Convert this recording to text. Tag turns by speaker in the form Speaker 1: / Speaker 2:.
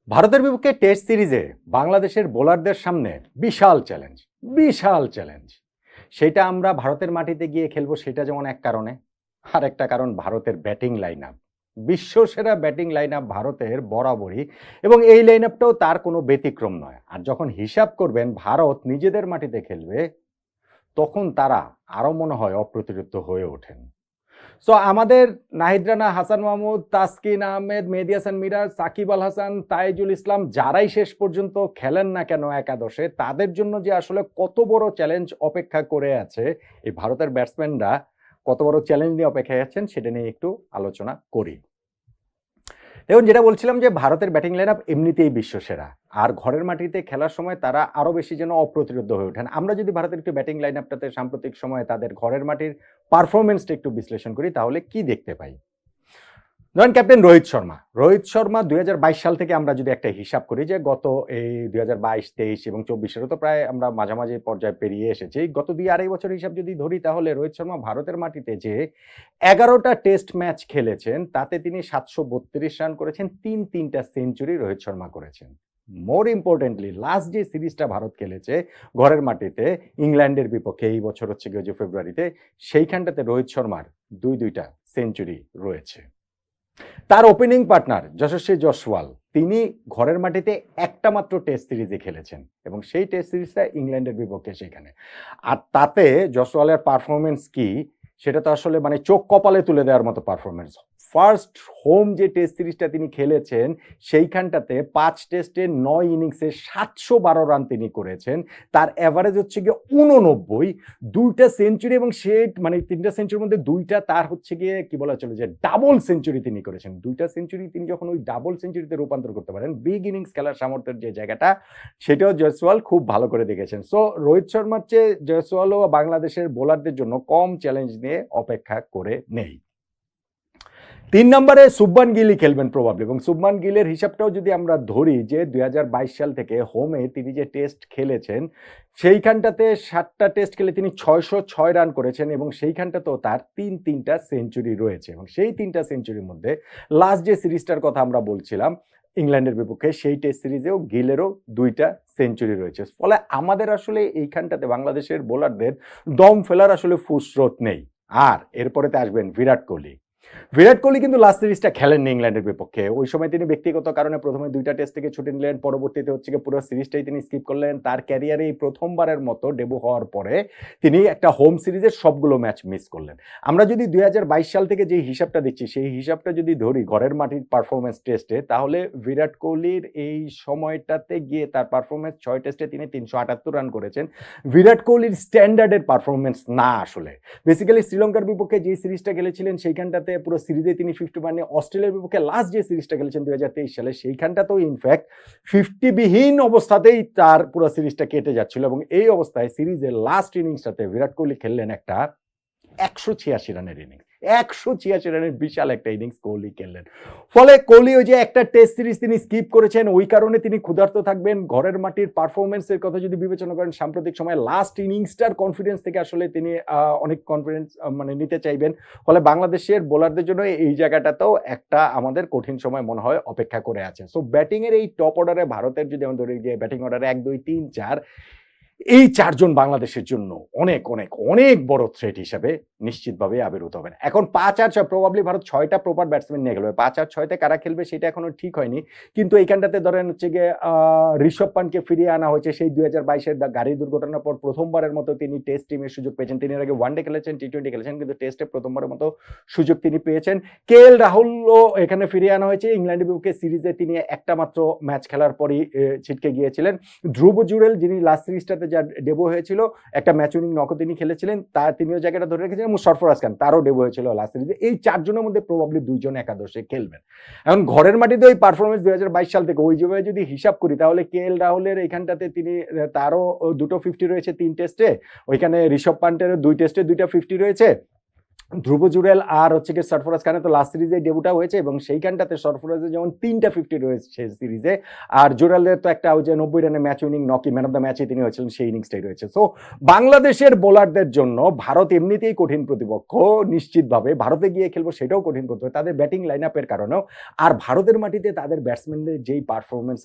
Speaker 1: ভারতের বিপক্ষে টেস্ট সিরিজে বাংলাদেশের বোলারদের সামনে বিশাল চ্যালেঞ্জ। সেটা আমরা ভারতের মাটিতে গিয়ে খেলবো, সেটা যেমন এক কারণে। আর একটা কারণ ভারতের ব্যাটিং লাইন আপ। বিশ্বসেরা ব্যাটিং লাইন আপ ভারতের বরাবরই, এবং এই লাইন আপটাও তার কোনো ব্যতিক্রম নয়। আর যখন হিসাব করবেন ভারত নিজেদের মাটিতে খেলবে, তখন তারা আরো মনে হয় অপ্রতিরোধ্য হয়ে ওঠেন। সো আমাদের নাহিদ রানা, হাসান মাহমুদ, তাসকিন আহমেদ, মেহেদী হাসান মিরাজ, সাকিব আল হাসান, তাইজুল ইসলাম যারাই শেষ পর্যন্ত খেলেন না কেন একাদশে, তাদের জন্য যে আসলে কত বড় চ্যালেঞ্জ অপেক্ষা করে আছে, এই ভারতের ব্যাটসম্যানরা কত বড় চ্যালেঞ্জ নিয়ে অপেক্ষায় আছেন সেটা নিয়ে একটু আলোচনা করি। দেখুন, যেটা বলছিলাম যে ভারতের ব্যাটিং লাইন আপ এমনিতেই বিশ্বসেরা, আর ঘরের মাটিতে খেলার সময় তারা আরো বেশি যেন অপ্রতিরোধ্য হয়ে ওঠেন। আমরা যদি ভারতের একটু ব্যাটিং লাইন আপটাতে সাম্প্রতিক সময়ে তাদের ঘরের মাটির পারফরমেন্সটা একটু বিশ্লেষণ করি, তাহলে কি দেখতে পাই। ধরেন ক্যাপ্টেন রোহিত শর্মা 2022 সাল থেকে আমরা যদি একটা হিসাব করি, যে গত এই 2022, 23 এবং 24-এরও তো প্রায় আমরা মাঝামাঝি পর্যায়ে পেরিয়ে এসেছি, গত 2-2.5 বছর হিসাব যদি ধরি, তাহলে রোহিত শর্মা ভারতের মাটিতে যে 11টা টেস্ট ম্যাচ খেলেছেন, তাতে তিনি 732 রান করেছেন, তিনটা সেঞ্চুরি রোহিত শর্মা করেছেন। মোর ইম্পর্টেন্টলি, লাস্ট যে সিরিজটা ভারত খেলেছে ঘরের মাটিতে ইংল্যান্ডের বিপক্ষে, এই বছর হচ্ছে গিয়ে যে ফেব্রুয়ারিতে, সেইখানটাতে রোহিত শর্মার দুইটা সেঞ্চুরি রয়েছে। তার ওপেনিং পার্টনার যশস্বী জয়সওয়াল, তিনি ঘরের মাটিতে একটা মাত্র টেস্ট সিরিজে খেলেছেন, এবং সেই টেস্ট সিরিজটা ইংল্যান্ডের বিপক্ষে সেখানে। আর তাতে জয়সওয়ালের পারফরমেন্স কি, সেটা তো আসলে মানে চোখ কপালে তুলে দেওয়ার মতো পারফরমেন্স। ফার্স্ট হোম যে টেস্ট সিরিজটা তিনি খেলেছেন, সেইখানটাতে 5 টেস্টে 9 ইনিংসে 712 রান তিনি করেছেন। তার অ্যাভারেজ হচ্ছে গিয়ে 89, দুইটা সেঞ্চুরি, এবং সে মানে 3টা সেঞ্চুরির মধ্যে 2টা তার হচ্ছে গিয়ে কি বলা চলে যে ডাবল সেঞ্চুরি তিনি করেছেন। 2টা সেঞ্চুরি তিনি যখন ওই ডাবল সেঞ্চুরিতে রূপান্তর করতে পারেন, বিগ ইনিংস খেলার সামর্থ্যের যে জায়গাটা, সেটাও জয়সওয়াল খুব ভালো করে দেখেছেন। সো রোহিত শর্মার চেয়ে জয়সওয়ালও বাংলাদেশের বোলারদের জন্য কম চ্যালেঞ্জ নিয়ে অপেক্ষা করে নেই। 3 নম্বরে শুভমান গিলই খেলবেন প্রবাবলি, এবং শুভমান গিলের হিসাবটাও যদি আমরা ধরি, যে 2022 সাল থেকে হোমে তিনি যে টেস্ট খেলেছেন, সেইখানটাতে 7টা টেস্ট খেলে তিনি 606 রান করেছেন, এবং সেইখানটাতেও তার তিনটা সেঞ্চুরি রয়েছে। এবং সেই 3টা সেঞ্চুরির মধ্যে লাস্ট যে সিরিজটার কথা আমরা বলছিলাম ইংল্যান্ডের বিপক্ষে, সেই টেস্ট সিরিজেও গিলেরও 2টা সেঞ্চুরি রয়েছে। ফলে আমাদের আসলে এইখানটাতে বাংলাদেশের বোলারদের দম ফেলার আসলে ফুসরত নেই। আর এরপরেতে আসবেন বিরাট কোহলি কিন্তু লাস্ট সিরিজটা খেলেননি ইংল্যান্ডের বিপক্ষে। ওই সময় তিনি ব্যক্তিগত কারণে প্রথমে 2টা টেস্ট থেকে ছুটি নিলেন, পরবর্তীতে হচ্ছে গিয়ে পুরো সিরিজটাই তিনি স্কিপ করলেন। তার ক্যারিয়ারে এই প্রথমবারের মতো ডেবু হওয়ার পরে তিনি একটা হোম সিরিজের সবগুলো ম্যাচ মিস করলেন। আমরা যদি 2022 সাল থেকে যে হিসাবটা দিচ্ছি, সেই হিসাবটা যদি ধরি ঘরের মাটির পারফরমেন্স টেস্টে, তাহলে বিরাট কোহলির এই সময়টাতে গিয়ে তার পারফরমেন্স 6 টেস্টে তিনি 378 রান করেছেন। বিরাট কোহলির স্ট্যান্ডার্ডের পারফরমেন্স না আসলে। বেসিক্যালি শ্রীলঙ্কার বিপক্ষে যে সিরিজটা খেলেছিলেন, সেইখানটাতে পুরো সিরিজে তিনি 50 মানে অস্ট্রেলিয়ার বিপক্ষে লাস্ট যে সিরিজটা খেলেছেন 2023 সালে, সেইখানটাতেও ইনফ্যাক্ট 50 বিহীন অবস্থাতেই তার পুরো সিরিজটা কেটে যাচ্ছিল। এবং এই অবস্থায় সিরিজের লাস্ট ইনিংসটাতে বিরাট কোহলি খেললেন একটা 186 রানের ইনিংস। 186 রানের বিশাল একটা ইনিংস কোহলি খেললেন। ফলে কোহলি ওই যে একটা টেস্ট সিরিজ তিনি স্কিপ করেছেন, ওই কারণে তিনি ক্ষুধার্ত থাকবেন। ঘরের মাটির পারফরমেন্সের কথা যদি বিবেচনা করেন, সাম্প্রতিক সময় লাস্ট ইনিংসটার কনফিডেন্স থেকে আসলে তিনি অনেক কনফিডেন্স মানে নিতে চাইবেন। ফলে বাংলাদেশের বোলারদের জন্য এই জায়গাটাতেও একটা আমাদের কঠিন সময় মনে হয় অপেক্ষা করে আছে। সো ব্যাটিং এর এই টপ অর্ডারে ভারতের যদি আমরা ধরি যে ব্যাটিং অর্ডারে 1, 2, 3, 4, এই 4 জন বাংলাদেশের জন্য অনেক অনেক অনেক বড় থ্রেট হিসাবে নিশ্চিতভাবে আবির্ভূত হবেন। এখন 5 আর 6 প্রবাবলি ভারত 6টা প্রপার ব্যাটসম্যান নিয়ে খেলবে। 5 আর 6তে কারা খেলবে সেটা এখনো ঠিক হয়নি, কিন্তু এইখানটাতে ধরেন হচ্ছে গিয়ে ঋষভ পান্টকে ফিরিয়ে আনা হয়েছে। সেই 2022-এর গাড়ি দুর্ঘটনার পর প্রথমবারের মতো তিনি টেস্ট টিমের সুযোগ পেয়েছেন। তিনি এর আগে ওয়ানডে খেলেছেন, টি20 খেলেছেন, কিন্তু টেস্টে প্রথমবারের মতো সুযোগ তিনি পেয়েছেন। KL রাহুলও এখানে ফিরিয়ে আনা হয়েছে। ইংল্যান্ডের বিপক্ষে সিরিজে তিনি একটা মাত্র ম্যাচ খেলার পরই ছিটকে গিয়েছিলেন। ধ্রুব জুরেল, যিনি লাস্ট সিরিজটাতে যা ডেবু হয়েছিল, একটা ম্যাচ উইনিং নকও তিনি খেলেছিলেন, তার তিনিও জায়গাটা ধরে রেখেছিলেন। এবং সরফরাজ খান, তারও ডেবু হয়েছিল লাস্ট সিরিজে। এই 4 জনের মধ্যে প্রবাবলি 2 জন একাদশে খেলবেন। এখন ঘরের মাটিতে ওই পারফরমেন্স 2022 সাল থেকে ওই যেভাবে যদি হিসাব করি, তাহলে KL রাহুলের এইখানটাতে তিনি তারও 2টো 50 রয়েছে 3 টেস্টে, ওইখানে ঋষভ পান্টেরও 2 টেস্টে 2টা 50 রয়েছে। ধ্রুব জুড়েল আর হচ্ছে গিয়ে সরফরাজ খানের তো লাস্ট সিরিজে ডেবুটা হয়েছে এবং সেইখানটাতে সরফরাজের যেমন ৩টা 50 রয়েছে সিরিজে। আর জুড়েলের তো একটা ওই যে ৯০ রানে match winning Naqi man of the ম্যাচে তিনি হয়েছিলেন, সেই ইনিংসটাই রয়েছে। সো বাংলাদেশের বোলারদের জন্য ভারত এমনিতেই কঠিন প্রতিপক্ষ, নিশ্চিতভাবে ভারতে গিয়ে খেলবো সেটাও কঠিন প্রতিপক্ষ তাদের ব্যাটিং লাইন আপের কারণেও। আর ভারতের মাটিতে তাদের ব্যাটসম্যানদের যেই পারফরমেন্স